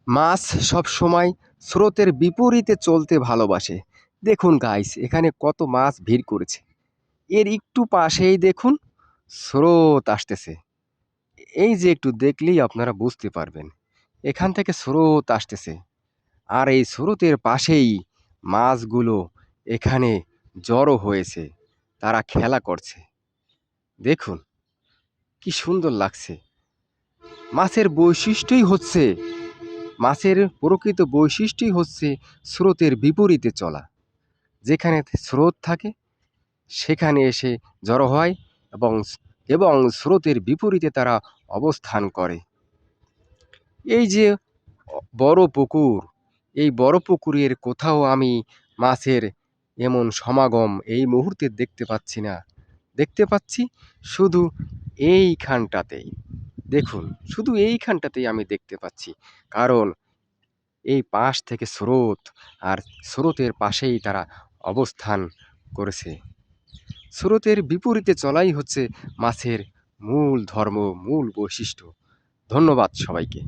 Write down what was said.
মাছ সবসময় স্রোতের বিপরীতে চলতে ভালোবাসে। দেখুন গাইস, এখানে কত মাছ ভিড় করেছে। এর একটু পাশেই দেখুন স্রোত আসতেছে। এই যে একটু দেখলেই আপনারা বুঝতে পারবেন। এখান থেকে স্রোত আসতেছে। আর এই স্রোতের পাশেই মাছগুলো এখানে জড়ো হয়েছে। তারা খেলা করছে। দেখুন কি সুন্দর লাগছে। মাছের বৈশিষ্ট্যই হচ্ছে মাছের প্রকৃত বৈশিষ্ট্যই হচ্ছে স্রোতের বিপরীতে চলা। যেখানে স্রোত থাকে সেখানে এসে জড়ো হয় এবং এবং স্রোতের বিপরীতে তারা অবস্থান করে। এই যে বড় পুকুর, এই বড় পুকুরের কোথাও আমি মাছের এমন সমাগম এই মুহূর্তে দেখতে পাচ্ছি না। দেখতে পাচ্ছি শুধু এইখানটাতেই। দেখুন, শুধু এইখানটাতেই আমি দেখতে পাচ্ছি। কারণ এই পাশ থেকে স্রোত, আর স্রোতের পাশেই তারা অবস্থান করেছে। স্রোতের বিপরীতে চলাই হচ্ছে মাছের মূল ধর্ম, মূল বৈশিষ্ট্য। ধন্যবাদ সবাইকে।